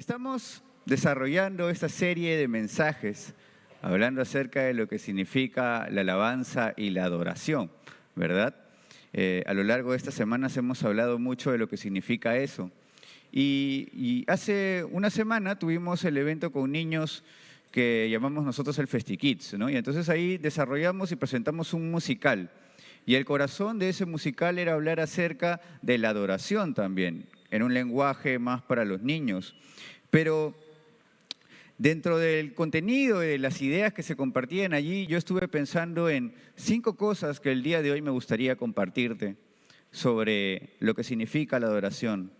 Estamos desarrollando esta serie de mensajes hablando acerca de lo que significa la alabanza y la adoración, ¿verdad? A lo largo de estas semanas hemos hablado mucho de lo que significa eso. Y hace una semana tuvimos el evento con niños que llamamos nosotros el FestiKids, ¿no? Y entonces ahí desarrollamos y presentamos un musical. Y el corazón de ese musical era hablar acerca de la adoración también, en un lenguaje más para los niños. Pero dentro del contenido, de las ideas que se compartían allí, yo estuve pensando en 5 cosas que el día de hoy me gustaría compartirte sobre lo que significa la adoración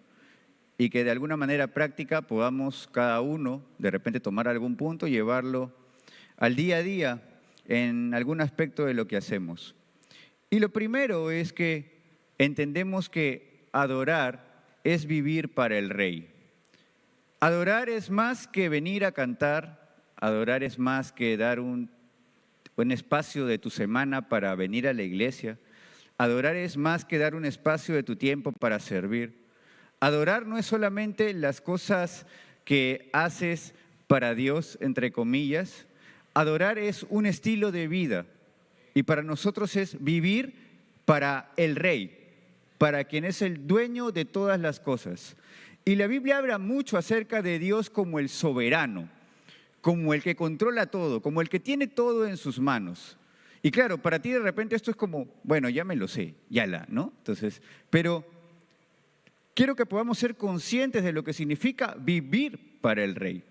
y que de alguna manera práctica podamos cada uno de repente tomar algún punto y llevarlo al día a día en algún aspecto de lo que hacemos. Y lo primero es que entendemos que adorar es vivir para el Rey. Adorar es más que venir a cantar, adorar es más que dar un espacio de tu semana para venir a la iglesia, adorar es más que dar un espacio de tu tiempo para servir. Adorar no es solamente las cosas que haces para Dios, entre comillas, adorar es un estilo de vida y para nosotros es vivir para el Rey, para quien es el dueño de todas las cosas. Y la Biblia habla mucho acerca de Dios como el soberano, como el que controla todo, como el que tiene todo en sus manos. Y claro, para ti de repente esto es como, bueno, ya me lo sé, ¿no? Entonces, pero quiero que podamos ser conscientes de lo que significa vivir para el Rey.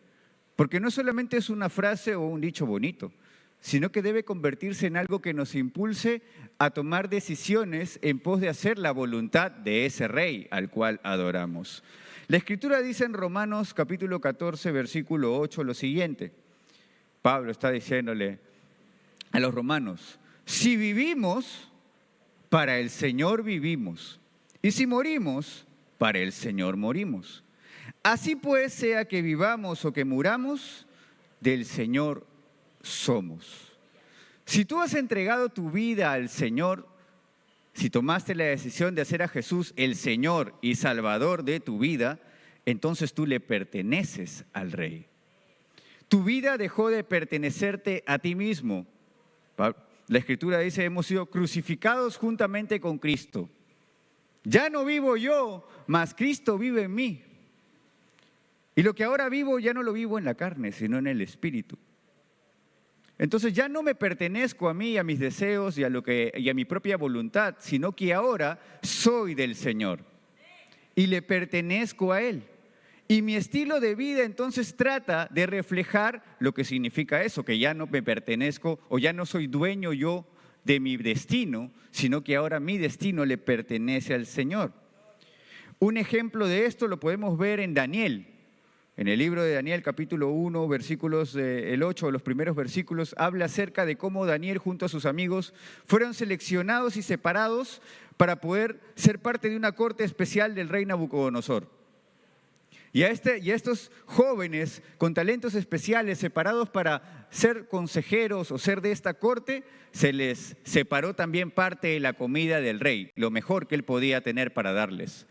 Porque no solamente es una frase o un dicho bonito, sino que debe convertirse en algo que nos impulse a tomar decisiones en pos de hacer la voluntad de ese Rey al cual adoramos. La Escritura dice en Romanos capítulo 14, versículo 8 lo siguiente. Pablo está diciéndole a los romanos, si vivimos, para el Señor vivimos, y si morimos, para el Señor morimos. Así pues, sea que vivamos o que muramos, del Señor somos. Si tú has entregado tu vida al Señor, si tomaste la decisión de hacer a Jesús el Señor y Salvador de tu vida, entonces tú le perteneces al Rey. Tu vida dejó de pertenecerte a ti mismo. La Escritura dice, hemos sido crucificados juntamente con Cristo. Ya no vivo yo, mas Cristo vive en mí. Y lo que ahora vivo ya no lo vivo en la carne, sino en el Espíritu. Entonces ya no me pertenezco a mí, a mis deseos y a mi propia voluntad, sino que ahora soy del Señor y le pertenezco a Él. Y mi estilo de vida entonces trata de reflejar lo que significa eso, que ya no me pertenezco o ya no soy dueño yo de mi destino, sino que ahora mi destino le pertenece al Señor. Un ejemplo de esto lo podemos ver en Daniel. En el libro de Daniel, capítulo 1, versículos el 8, los primeros versículos, habla acerca de cómo Daniel junto a sus amigos fueron seleccionados y separados para poder ser parte de una corte especial del rey Nabucodonosor. Y a estos jóvenes con talentos especiales separados para ser consejeros o ser de esta corte, se les separó también parte de la comida del rey, lo mejor que él podía tener para darles.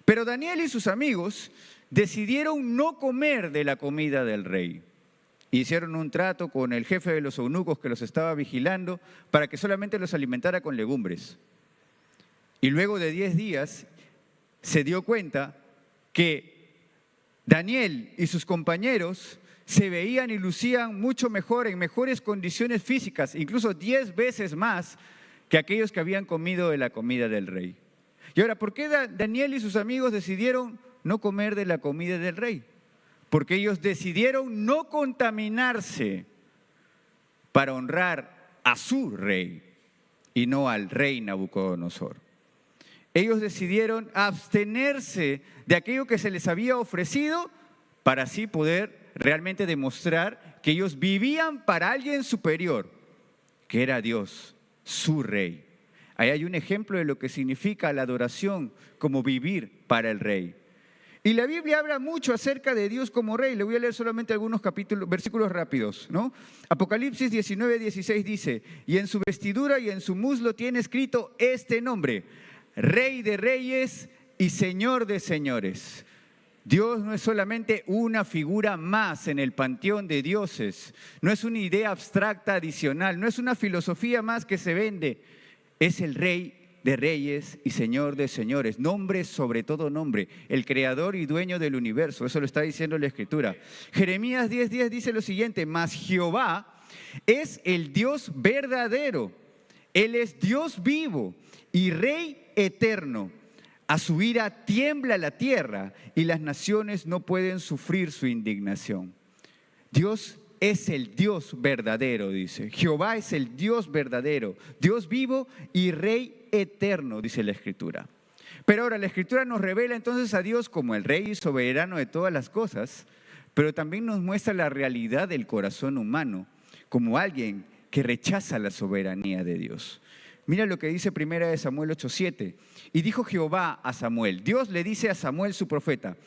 Pero Daniel y sus amigos decidieron no comer de la comida del rey. Hicieron un trato con el jefe de los eunucos que los estaba vigilando para que solamente los alimentara con legumbres. Y luego de 10 días se dio cuenta que Daniel y sus compañeros se veían y lucían mucho mejor, en mejores condiciones físicas, incluso 10 veces más que aquellos que habían comido de la comida del rey. Y ahora, ¿por qué Daniel y sus amigos decidieron no comer de la comida del rey? Porque ellos decidieron no contaminarse para honrar a su rey y no al rey Nabucodonosor. Ellos decidieron abstenerse de aquello que se les había ofrecido para así poder realmente demostrar que ellos vivían para alguien superior, que era Dios, su rey. Ahí hay un ejemplo de lo que significa la adoración como vivir para el Rey. Y la Biblia habla mucho acerca de Dios como Rey. Le voy a leer solamente algunos versículos rápidos, ¿no? Apocalipsis 19:16 dice, y en su vestidura y en su muslo tiene escrito este nombre, Rey de Reyes y Señor de Señores. Dios no es solamente una figura más en el panteón de dioses, no es una idea abstracta adicional, no es una filosofía más que se vende, es el Rey de reyes y Señor de señores, nombre sobre todo nombre, el creador y dueño del universo, eso lo está diciendo la Escritura. Jeremías 10:10 dice lo siguiente: mas Jehová es el Dios verdadero, Él es Dios vivo y Rey eterno. A su ira tiembla la tierra y las naciones no pueden sufrir su indignación. Dios es el Dios verdadero, dice. Jehová es el Dios verdadero, Dios vivo y Rey eterno, dice la Escritura. Pero ahora la Escritura nos revela entonces a Dios como el Rey y soberano de todas las cosas, pero también nos muestra la realidad del corazón humano, como alguien que rechaza la soberanía de Dios. Mira lo que dice 1 Samuel 8:7. Y dijo Jehová a Samuel, Dios le dice a Samuel su profeta: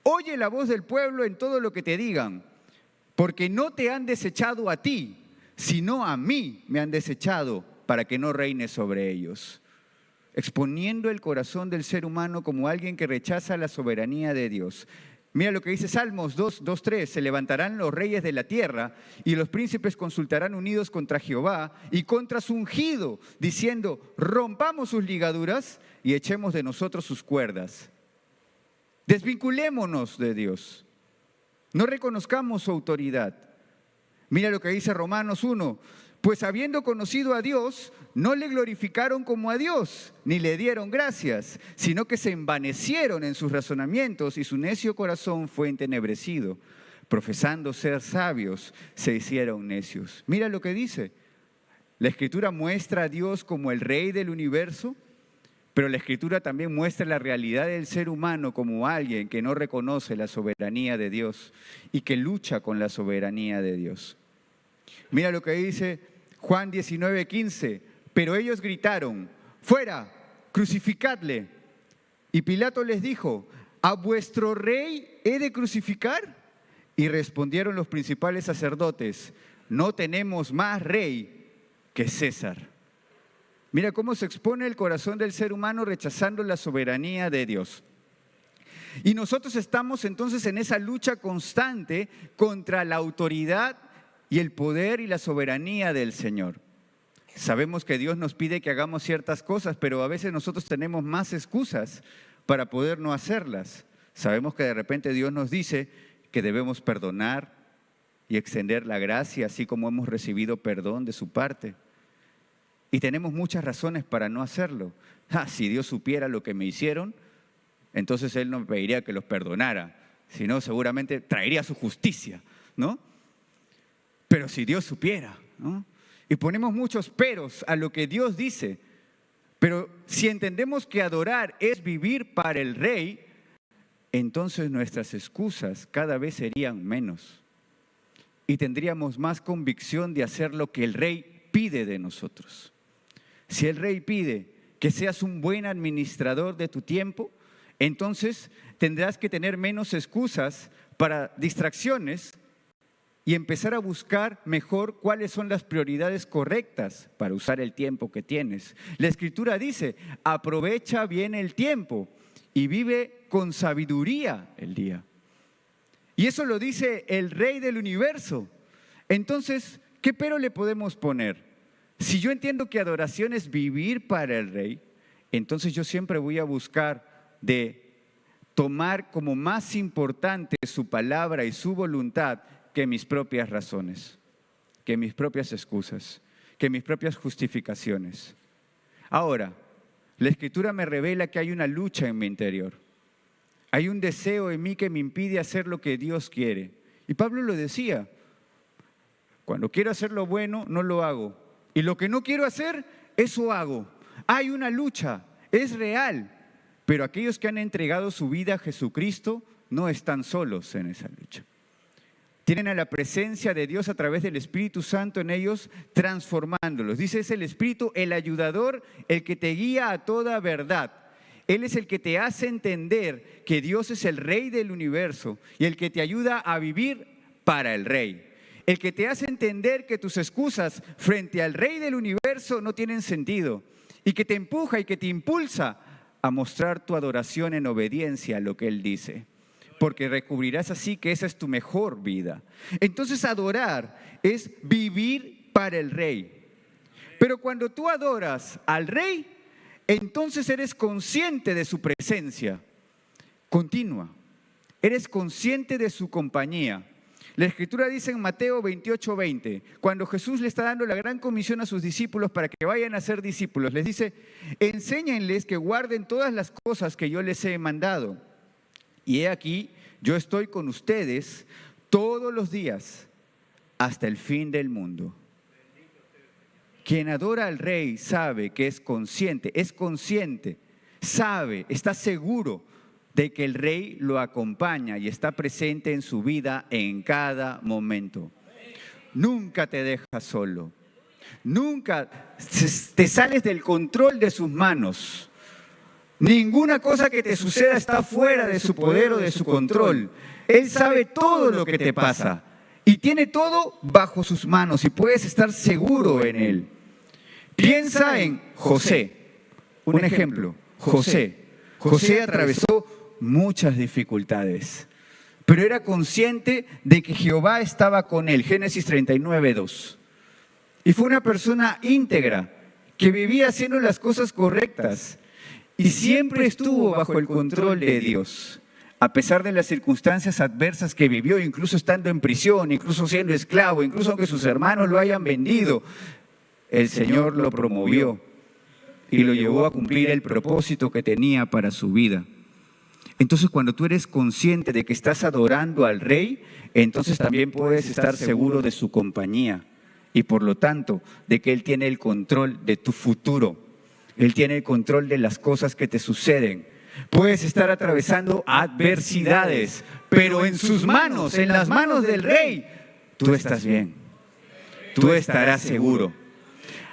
oye la voz del pueblo en todo lo que te digan, porque no te han desechado a ti, sino a mí me han desechado para que no reine sobre ellos. Exponiendo el corazón del ser humano como alguien que rechaza la soberanía de Dios. Mira lo que dice Salmos 2:3, se levantarán los reyes de la tierra y los príncipes consultarán unidos contra Jehová y contra su ungido, diciendo: rompamos sus ligaduras y echemos de nosotros sus cuerdas. Desvinculémonos de Dios, no reconozcamos su autoridad. Mira lo que dice Romanos 1, pues habiendo conocido a Dios, no le glorificaron como a Dios, ni le dieron gracias, sino que se envanecieron en sus razonamientos y su necio corazón fue entenebrecido. Profesando ser sabios, se hicieron necios. Mira lo que dice. La Escritura muestra a Dios como el Rey del universo, pero la Escritura también muestra la realidad del ser humano como alguien que no reconoce la soberanía de Dios y que lucha con la soberanía de Dios. Mira lo que dice Juan 19:15. Pero ellos gritaron: fuera, crucificadle. Y Pilato les dijo: ¿a vuestro rey he de crucificar? Y respondieron los principales sacerdotes: no tenemos más rey que César. Mira cómo se expone el corazón del ser humano rechazando la soberanía de Dios. Y nosotros estamos entonces en esa lucha constante contra la autoridad y el poder y la soberanía del Señor. Sabemos que Dios nos pide que hagamos ciertas cosas, pero a veces nosotros tenemos más excusas para poder no hacerlas. Sabemos que de repente Dios nos dice que debemos perdonar y extender la gracia, así como hemos recibido perdón de su parte. Y tenemos muchas razones para no hacerlo. Si Dios supiera lo que me hicieron, entonces Él no me pediría que los perdonara, sino seguramente traería su justicia, ¿no? Pero si Dios supiera, ¿no? Y ponemos muchos peros a lo que Dios dice. Pero si entendemos que adorar es vivir para el Rey, entonces nuestras excusas cada vez serían menos. Y tendríamos más convicción de hacer lo que el Rey pide de nosotros. Si el Rey pide que seas un buen administrador de tu tiempo, entonces tendrás que tener menos excusas para distracciones y empezar a buscar mejor cuáles son las prioridades correctas para usar el tiempo que tienes. La Escritura dice: aprovecha bien el tiempo y vive con sabiduría el día. Y eso lo dice el Rey del universo. Entonces, ¿qué pero le podemos poner? Si yo entiendo que adoración es vivir para el Rey, entonces yo siempre voy a buscar de tomar como más importante su palabra y su voluntad que mis propias razones, que mis propias excusas, que mis propias justificaciones. Ahora, la Escritura me revela que hay una lucha en mi interior. Hay un deseo en mí que me impide hacer lo que Dios quiere. Y Pablo lo decía: cuando quiero hacer lo bueno, no lo hago. Y lo que no quiero hacer, eso hago. Hay una lucha, es real. Pero aquellos que han entregado su vida a Jesucristo no están solos en esa lucha. Tienen a la presencia de Dios a través del Espíritu Santo en ellos, transformándolos. Dice, es el Espíritu, el ayudador, el que te guía a toda verdad. Él es el que te hace entender que Dios es el Rey del universo y el que te ayuda a vivir para el Rey. El que te hace entender que tus excusas frente al Rey del universo no tienen sentido y que te empuja y que te impulsa a mostrar tu adoración en obediencia a lo que Él dice. porque recubrirás así que esa es tu mejor vida. Entonces adorar es vivir para el Rey. Pero cuando tú adoras al Rey, entonces eres consciente de su presencia continua. Eres consciente de su compañía. La Escritura dice en Mateo 28:20, cuando Jesús le está dando la gran comisión a sus discípulos para que vayan a ser discípulos, les dice, enséñenles que guarden todas las cosas que yo les he mandado. Y he aquí, yo estoy con ustedes todos los días hasta el fin del mundo. Quien adora al Rey sabe que es consciente, sabe, está seguro de que el Rey lo acompaña y está presente en su vida en cada momento. Nunca te deja solo, nunca te sales del control de sus manos. Ninguna cosa que te suceda está fuera de su poder o de su control. Él sabe todo lo que te pasa y tiene todo bajo sus manos y puedes estar seguro en Él. Piensa en José, un ejemplo. José atravesó muchas dificultades, pero era consciente de que Jehová estaba con él. Génesis 39:2. Y fue una persona íntegra que vivía haciendo las cosas correctas y siempre estuvo bajo el control de Dios. A pesar de las circunstancias adversas que vivió, incluso estando en prisión, incluso siendo esclavo, incluso aunque sus hermanos lo hayan vendido, el Señor lo promovió y lo llevó a cumplir el propósito que tenía para su vida. Entonces, cuando tú eres consciente de que estás adorando al Rey, entonces también puedes estar seguro de su compañía y por lo tanto de que Él tiene el control de tu futuro. Él tiene el control de las cosas que te suceden. Puedes estar atravesando adversidades, pero en sus manos, en las manos del Rey, tú estás bien. Tú estarás seguro.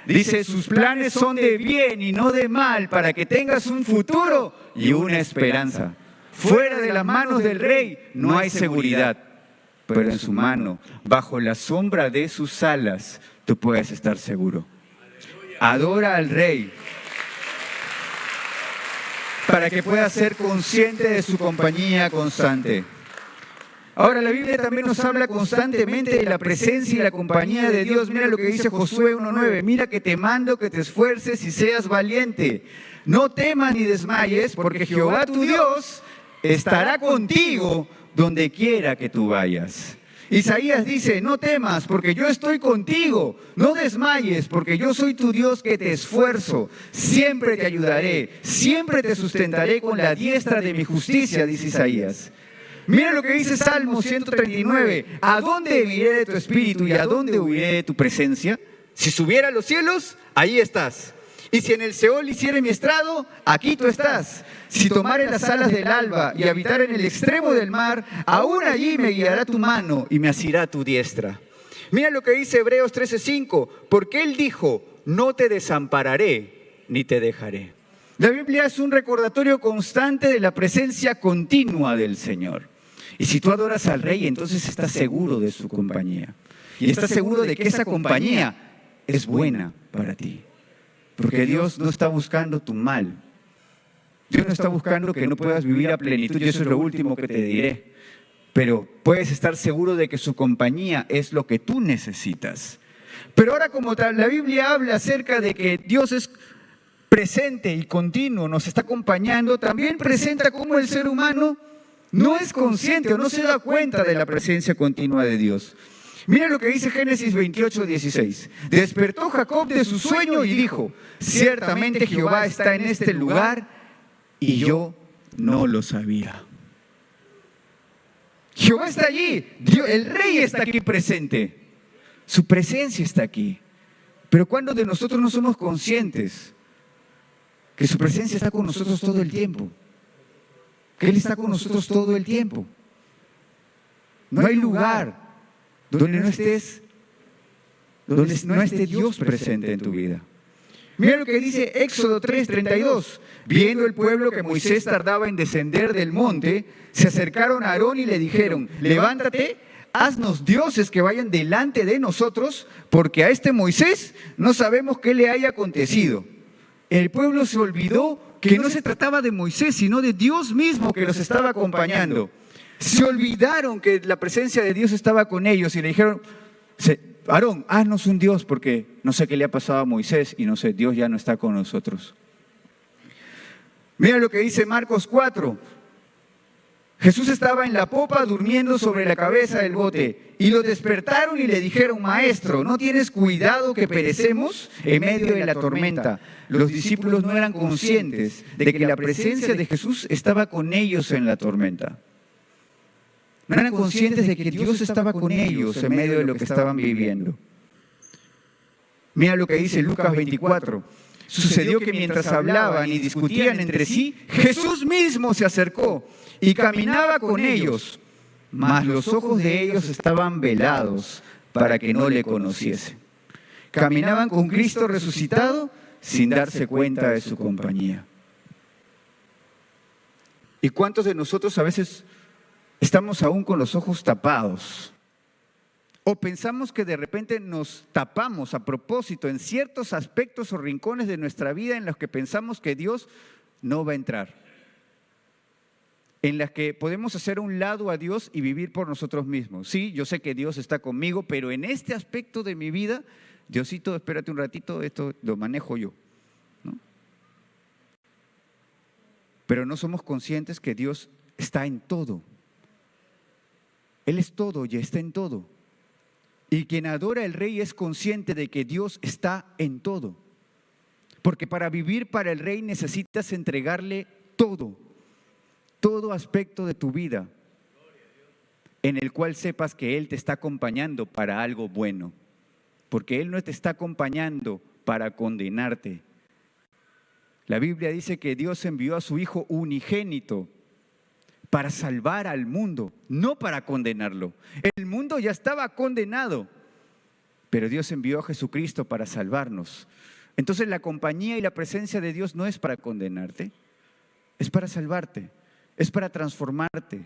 Dice, sus planes son de bien y no de mal, para que tengas un futuro y una esperanza. Fuera de las manos del Rey no hay seguridad, pero en su mano, bajo la sombra de sus alas, tú puedes estar seguro. Adora al Rey para que puedas ser consciente de su compañía constante. Ahora, la Biblia también nos habla constantemente de la presencia y la compañía de Dios. Mira lo que dice Josué 1:9. Mira que te mando que te esfuerces y seas valiente. No temas ni desmayes, porque Jehová tu Dios estará contigo donde quiera que tú vayas. Isaías dice, no temas, porque yo estoy contigo. No desmayes, porque yo soy tu Dios que te esfuerzo. Siempre te ayudaré, siempre te sustentaré con la diestra de mi justicia, dice Isaías. Mira lo que dice Salmo 139. ¿A dónde iré de tu espíritu y a dónde huiré de tu presencia? Si subiera a los cielos, ahí estás. Y si en el Seol hiciere mi estrado, aquí tú estás. Si tomare las alas del alba y habitar en el extremo del mar, aún allí me guiará tu mano y me asirá tu diestra. Mira lo que dice Hebreos 13:5. Porque Él dijo, no te desampararé ni te dejaré. La Biblia es un recordatorio constante de la presencia continua del Señor. Y si tú adoras al Rey, entonces estás seguro de su compañía. Y estás seguro de que esa compañía es buena para ti. Porque Dios no está buscando tu mal. Dios no está buscando que no puedas vivir a plenitud. Y eso es lo último que te diré. Pero puedes estar seguro de que su compañía es lo que tú necesitas. Pero ahora, como la Biblia habla acerca de que Dios es presente y continuo, nos está acompañando, también presenta cómo el ser humano no es consciente o no se da cuenta de la presencia continua de Dios. Mira lo que dice Génesis 28:16. Despertó Jacob de su sueño y dijo, ciertamente Jehová está en este lugar y yo no lo sabía. Jehová está allí, el Rey está aquí presente. Su presencia está aquí. Pero ¿cuándo de nosotros no somos conscientes que su presencia está con nosotros todo el tiempo? Que Él está con nosotros todo el tiempo. No hay lugar donde no esté Dios presente en tu vida. Mira lo que dice Éxodo 3:32. Viendo el pueblo que Moisés tardaba en descender del monte, se acercaron a Aarón y le dijeron, levántate, haznos dioses que vayan delante de nosotros, porque a este Moisés no sabemos qué le haya acontecido. El pueblo se olvidó que no se trataba de Moisés, sino de Dios mismo que los estaba acompañando. Se olvidaron que la presencia de Dios estaba con ellos y le dijeron, Aarón, haznos un Dios, porque no sé qué le ha pasado a Moisés y no sé, Dios ya no está con nosotros. Mira lo que dice Marcos 4. Jesús estaba en la popa durmiendo sobre la cabeza del bote y lo despertaron y le dijeron, Maestro, ¿no tienes cuidado que perecemos en medio de la tormenta? Los discípulos no eran conscientes de que la presencia de Jesús estaba con ellos en la tormenta. No eran conscientes de que Dios estaba con ellos en medio de lo que estaban viviendo. Mira lo que dice Lucas 24. Sucedió que mientras hablaban y discutían entre sí, Jesús mismo se acercó y caminaba con ellos, mas los ojos de ellos estaban velados para que no le conociesen. Caminaban con Cristo resucitado sin darse cuenta de su compañía. ¿Y cuántos de nosotros a veces estamos aún con los ojos tapados? O pensamos que de repente nos tapamos a propósito en ciertos aspectos o rincones de nuestra vida en los que pensamos que Dios no va a entrar. En las que podemos hacer a un lado a Dios y vivir por nosotros mismos. Sí, yo sé que Dios está conmigo, pero en este aspecto de mi vida, Diosito, espérate un ratito, esto lo manejo yo, ¿no? Pero no somos conscientes que Dios está en todo. Él es todo y está en todo. Y quien adora al Rey es consciente de que Dios está en todo. Porque para vivir para el Rey necesitas entregarle todo aspecto de tu vida, en el cual sepas que Él te está acompañando para algo bueno. Porque Él no te está acompañando para condenarte. La Biblia dice que Dios envió a su Hijo unigénito para salvar al mundo, no para condenarlo. El mundo ya estaba condenado, pero Dios envió a Jesucristo para salvarnos. Entonces la compañía y la presencia de Dios no es para condenarte, es para salvarte, es para transformarte,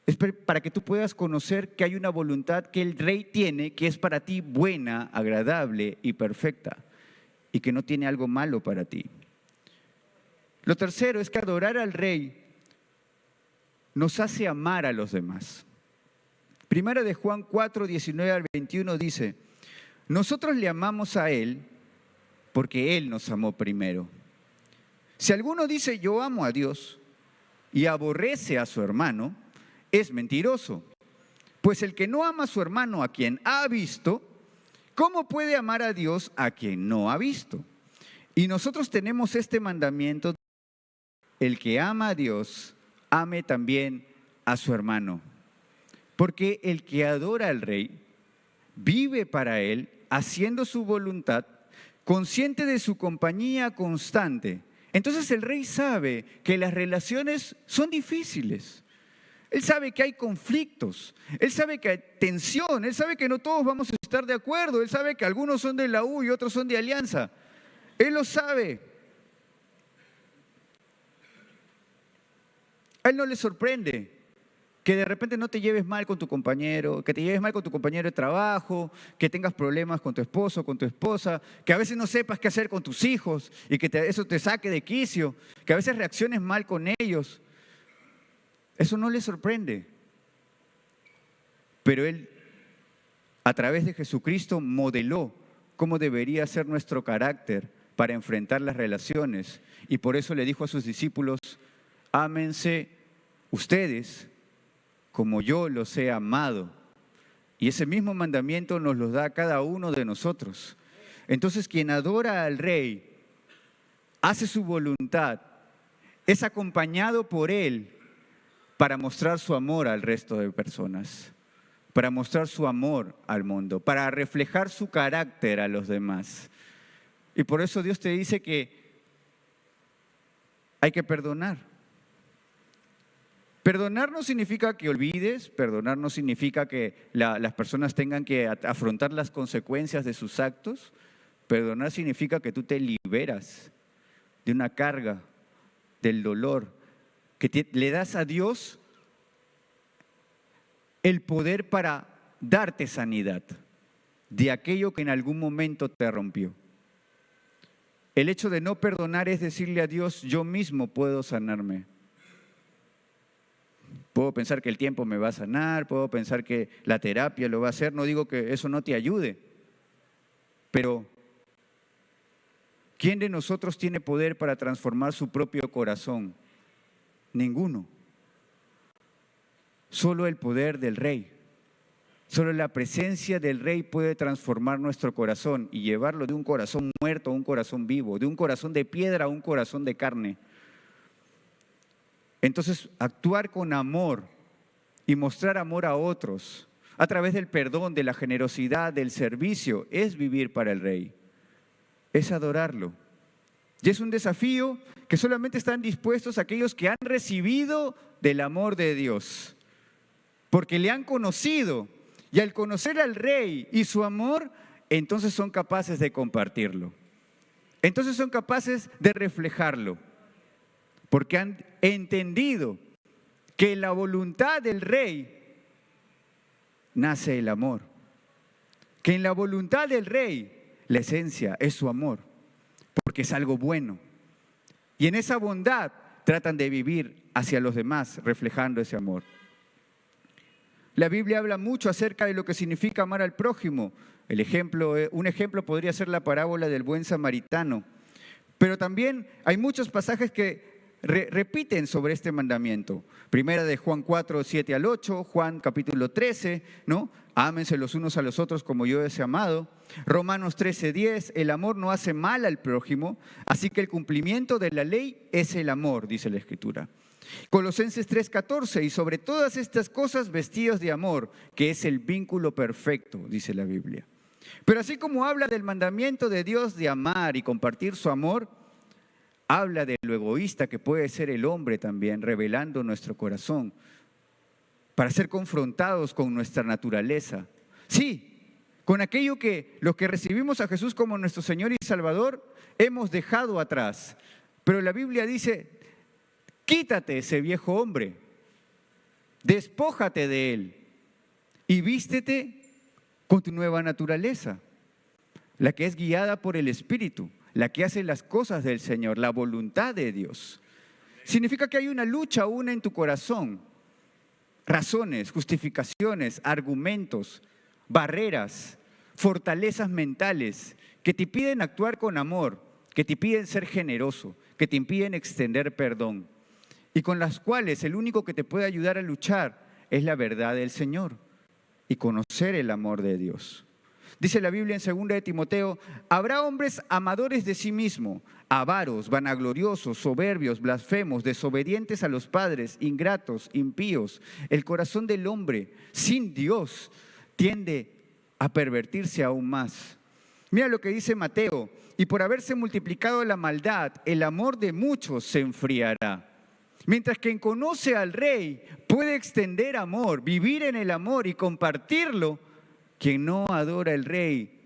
es para que tú puedas conocer que hay una voluntad que el Rey tiene, que es para ti buena, agradable y perfecta, y que no tiene algo malo para ti. Lo tercero es que adorar al Rey nos hace amar a los demás. Primera de Juan 4, 19 al 21 dice, nosotros le amamos a Él porque Él nos amó primero. Si alguno dice yo amo a Dios y aborrece a su hermano, es mentiroso. Pues el que no ama a su hermano a quien ha visto, ¿cómo puede amar a Dios a quien no ha visto? Y nosotros tenemos este mandamiento, el que ama a Dios, ame también a su hermano. Porque el que adora al Rey vive para Él, haciendo su voluntad, consciente de su compañía constante. Entonces el Rey sabe que las relaciones son difíciles. Él sabe que hay conflictos, Él sabe que hay tensión, Él sabe que no todos vamos a estar de acuerdo, Él sabe que algunos son de la U y otros son de Alianza. Él lo sabe. A Él no le sorprende que de repente no te lleves mal con tu compañero, que te lleves mal con tu compañero de trabajo, que tengas problemas con tu esposo, con tu esposa, que a veces no sepas qué hacer con tus hijos y que eso te saque de quicio, que a veces reacciones mal con ellos. Eso no le sorprende. Pero Él, a través de Jesucristo, modeló cómo debería ser nuestro carácter para enfrentar las relaciones. Y por eso le dijo a sus discípulos, ámense ustedes como yo los he amado. Y ese mismo mandamiento nos lo da a cada uno de nosotros. Entonces, quien adora al Rey, hace su voluntad, es acompañado por Él para mostrar su amor al resto de personas, para mostrar su amor al mundo, para reflejar su carácter a los demás. Y por eso Dios te dice que hay que perdonar. Perdonar no significa que olvides, perdonar no significa que las personas tengan que afrontar las consecuencias de sus actos. Perdonar significa que tú te liberas de una carga, del dolor, que le das a Dios el poder para darte sanidad de aquello que en algún momento te rompió. El hecho de no perdonar es decirle a Dios, yo mismo puedo sanarme. Puedo pensar que el tiempo me va a sanar, puedo pensar que la terapia lo va a hacer, no digo que eso no te ayude, pero ¿quién de nosotros tiene poder para transformar su propio corazón? Ninguno. Solo el poder del Rey. Solo la presencia del Rey puede transformar nuestro corazón y llevarlo de un corazón muerto a un corazón vivo, de un corazón de piedra a un corazón de carne. Entonces, actuar con amor y mostrar amor a otros a través del perdón, de la generosidad, del servicio, es vivir para el Rey, es adorarlo. Y es un desafío que solamente están dispuestos aquellos que han recibido del amor de Dios, porque le han conocido, y al conocer al Rey y su amor, entonces son capaces de compartirlo. Entonces son capaces de reflejarlo, porque han entendido que en la voluntad del Rey nace el amor, que en la voluntad del Rey la esencia es su amor, porque es algo bueno. Y en esa bondad tratan de vivir hacia los demás, reflejando ese amor. La Biblia habla mucho acerca de lo que significa amar al prójimo. Un ejemplo podría ser la parábola del buen samaritano. Pero también hay muchos pasajes que repiten sobre este mandamiento. Primera de Juan 4, 7 al 8, Juan capítulo 13, ¿no? Ámense los unos a los otros como yo os he amado. Romanos 13, 10, el amor no hace mal al prójimo, así que el cumplimiento de la ley es el amor, dice la Escritura. Colosenses 3, 14, y sobre todas estas cosas vestidos de amor, que es el vínculo perfecto, dice la Biblia. Pero así como habla del mandamiento de Dios de amar y compartir su amor, habla de lo egoísta que puede ser el hombre también, revelando nuestro corazón, para ser confrontados con nuestra naturaleza. Sí, con aquello que los que recibimos a Jesús como nuestro Señor y Salvador, hemos dejado atrás. Pero la Biblia dice, quítate ese viejo hombre, despójate de él y vístete con tu nueva naturaleza, la que es guiada por el Espíritu, la que hace las cosas del Señor, la voluntad de Dios. Significa que hay una lucha aún en tu corazón, razones, justificaciones, argumentos, barreras, fortalezas mentales que te piden actuar con amor, que te piden ser generoso, que te impiden extender perdón y con las cuales el único que te puede ayudar a luchar es la verdad del Señor y conocer el amor de Dios. Dice la Biblia en 2 de Timoteo, habrá hombres amadores de sí mismo, avaros, vanagloriosos, soberbios, blasfemos, desobedientes a los padres, ingratos, impíos. El corazón del hombre sin Dios tiende a pervertirse aún más. Mira lo que dice Mateo, y por haberse multiplicado la maldad, el amor de muchos se enfriará. Mientras quien conoce al Rey puede extender amor, vivir en el amor y compartirlo, quien no adora al Rey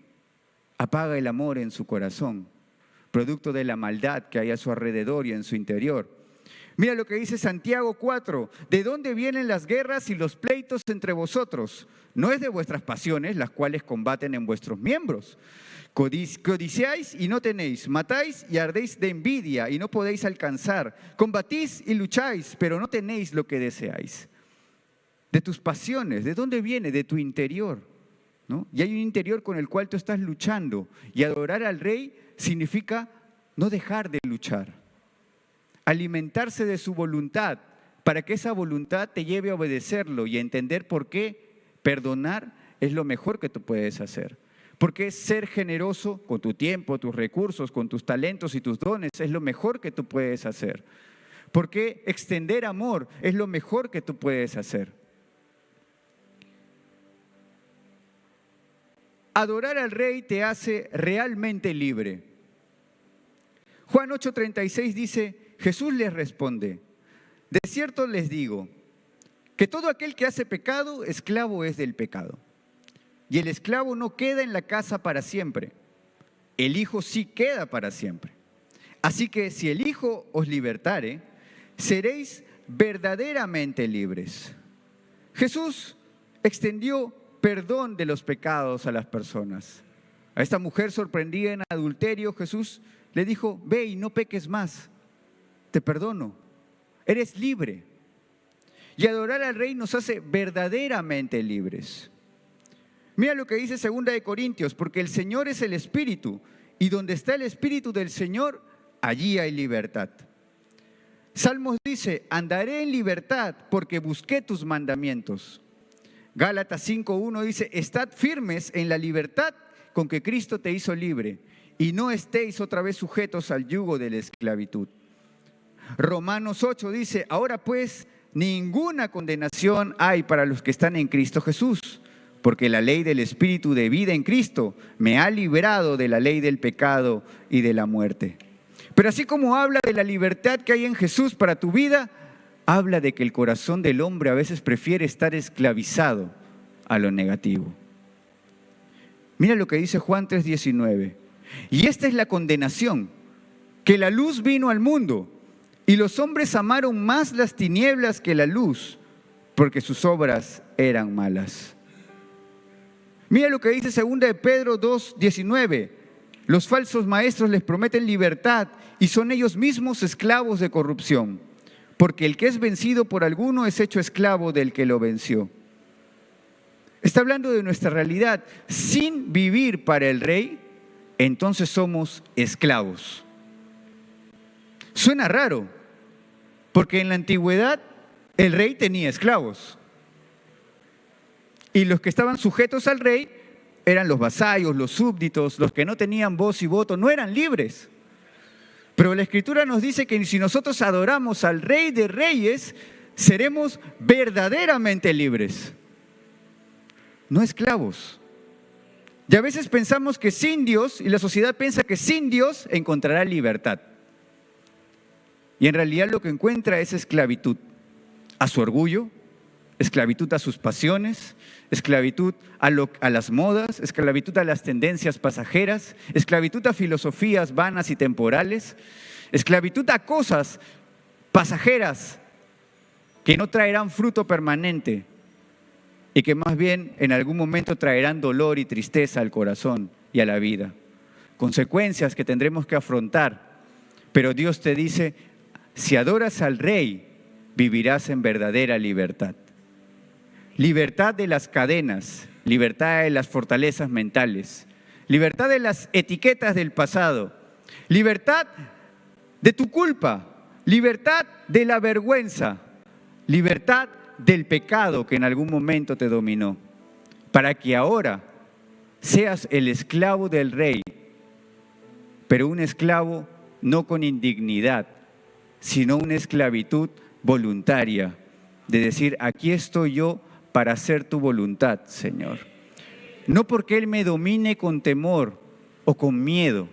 apaga el amor en su corazón, producto de la maldad que hay a su alrededor y en su interior. Mira lo que dice Santiago 4, ¿de dónde vienen las guerras y los pleitos entre vosotros? No es de vuestras pasiones, las cuales combaten en vuestros miembros. Codiciáis y no tenéis, matáis y ardéis de envidia y no podéis alcanzar. Combatís y lucháis, pero no tenéis lo que deseáis. De tus pasiones, ¿de dónde viene? De tu interior, ¿no? Y hay un interior con el cual tú estás luchando. Y adorar al Rey significa no dejar de luchar. Alimentarse de su voluntad para que esa voluntad te lleve a obedecerlo y a entender por qué perdonar es lo mejor que tú puedes hacer. Porque ser generoso con tu tiempo, tus recursos, con tus talentos y tus dones es lo mejor que tú puedes hacer. Porque extender amor es lo mejor que tú puedes hacer. Adorar al Rey te hace realmente libre. Juan 8:36 dice, Jesús les responde, de cierto les digo, que todo aquel que hace pecado, esclavo es del pecado. Y el esclavo no queda en la casa para siempre, el Hijo sí queda para siempre. Así que si el Hijo os libertare, seréis verdaderamente libres. Jesús extendió perdón de los pecados a las personas. A esta mujer sorprendida en adulterio, Jesús le dijo, ve y no peques más, te perdono, eres libre. Y adorar al Rey nos hace verdaderamente libres. Mira lo que dice 2 de Corintios, porque el Señor es el Espíritu, y donde está el Espíritu del Señor, allí hay libertad. Salmos dice, andaré en libertad porque busqué tus mandamientos. Gálatas 5:1 dice, estad firmes en la libertad con que Cristo te hizo libre, y no estéis otra vez sujetos al yugo de la esclavitud. Romanos 8 dice, ahora pues ninguna condenación hay para los que están en Cristo Jesús, porque la ley del Espíritu de vida en Cristo me ha librado de la ley del pecado y de la muerte. Pero así como habla de la libertad que hay en Jesús para tu vida, habla de que el corazón del hombre a veces prefiere estar esclavizado a lo negativo. Mira lo que dice Juan 3:19. Y esta es la condenación, que la luz vino al mundo, y los hombres amaron más las tinieblas que la luz, porque sus obras eran malas. Mira lo que dice 2 de Pedro 2:19. Los falsos maestros les prometen libertad y son ellos mismos esclavos de corrupción, porque el que es vencido por alguno es hecho esclavo del que lo venció. Está hablando de nuestra realidad. Sin vivir para el Rey, entonces somos esclavos. Suena raro, porque en la antigüedad el rey tenía esclavos. Y los que estaban sujetos al rey eran los vasallos, los súbditos, los que no tenían voz y voto, no eran libres. Pero la Escritura nos dice que si nosotros adoramos al Rey de Reyes, seremos verdaderamente libres, no esclavos. Y a veces pensamos que sin Dios, y la sociedad piensa que sin Dios encontrará libertad. Y en realidad lo que encuentra es esclavitud a su orgullo, esclavitud a sus pasiones, esclavitud a las modas, esclavitud a las tendencias pasajeras, esclavitud a filosofías vanas y temporales, esclavitud a cosas pasajeras que no traerán fruto permanente y que más bien en algún momento traerán dolor y tristeza al corazón y a la vida. Consecuencias que tendremos que afrontar. Pero Dios te dice, si adoras al Rey, vivirás en verdadera libertad. Libertad de las cadenas, libertad de las fortalezas mentales, libertad de las etiquetas del pasado, libertad de tu culpa, libertad de la vergüenza, libertad del pecado que en algún momento te dominó, para que ahora seas el esclavo del Rey, pero un esclavo no con indignidad, sino una esclavitud voluntaria, de decir, aquí estoy yo para hacer tu voluntad, Señor. No porque Él me domine con temor o con miedo.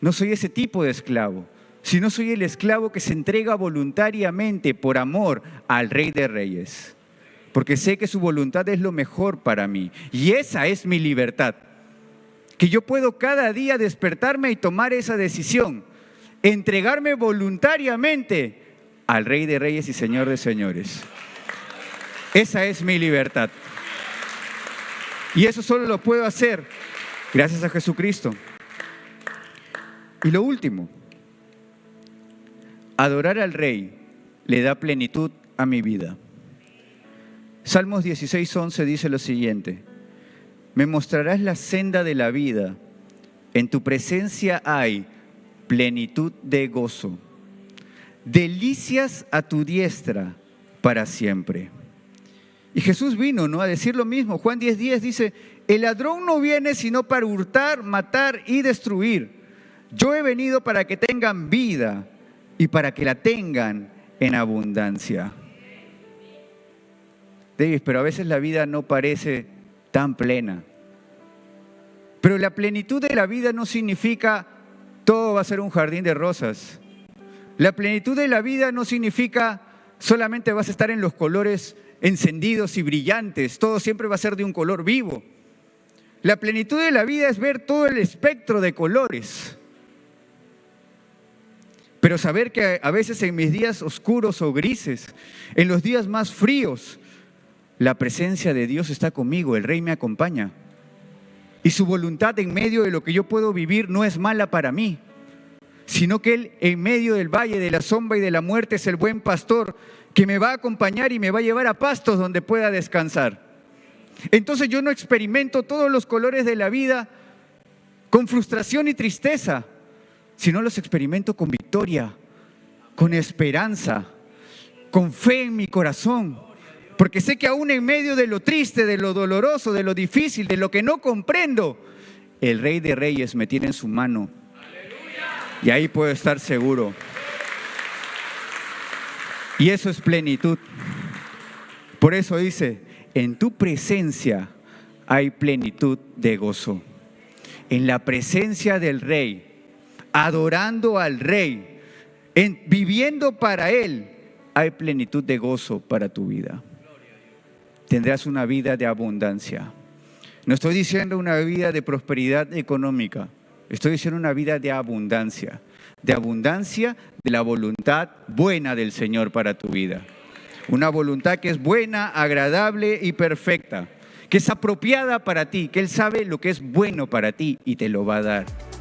No soy ese tipo de esclavo, sino soy el esclavo que se entrega voluntariamente por amor al Rey de Reyes. Porque sé que su voluntad es lo mejor para mí. Y esa es mi libertad. Que yo puedo cada día despertarme y tomar esa decisión. Entregarme voluntariamente al Rey de Reyes y Señor de Señores. Esa es mi libertad. Y eso solo lo puedo hacer gracias a Jesucristo. Y lo último, adorar al Rey le da plenitud a mi vida. Salmos 16:11 dice lo siguiente: me mostrarás la senda de la vida, en tu presencia hay plenitud de gozo, delicias a tu diestra para siempre. Y Jesús vino, ¿no?, a decir lo mismo. Juan 10:10 dice, el ladrón no viene sino para hurtar, matar y destruir. Yo he venido para que tengan vida y para que la tengan en abundancia. David, pero a veces la vida no parece tan plena. Pero la plenitud de la vida no significa todo va a ser un jardín de rosas. La plenitud de la vida no significa solamente vas a estar en los colores encendidos y brillantes, todo siempre va a ser de un color vivo. La plenitud de la vida es ver todo el espectro de colores. Pero saber que a veces en mis días oscuros o grises, en los días más fríos, la presencia de Dios está conmigo, el Rey me acompaña. Y su voluntad en medio de lo que yo puedo vivir no es mala para mí. sino que Él en medio del valle de la sombra y de la muerte es el buen pastor que me va a acompañar y me va a llevar a pastos donde pueda descansar. Entonces yo no experimento todos los colores de la vida con frustración y tristeza, sino los experimento con victoria, con esperanza, con fe en mi corazón. Porque sé que aún en medio de lo triste, de lo doloroso, de lo difícil, de lo que no comprendo, el Rey de Reyes me tiene en su mano. Y ahí puedo estar seguro. Y eso es plenitud. Por eso dice, en tu presencia hay plenitud de gozo. En la presencia del Rey, adorando al Rey, viviendo para Él, hay plenitud de gozo para tu vida. Tendrás una vida de abundancia. No estoy diciendo una vida de prosperidad económica, estoy diciendo una vida de abundancia de la voluntad buena del Señor para tu vida. Una voluntad que es buena, agradable y perfecta, que es apropiada para ti, que Él sabe lo que es bueno para ti y te lo va a dar.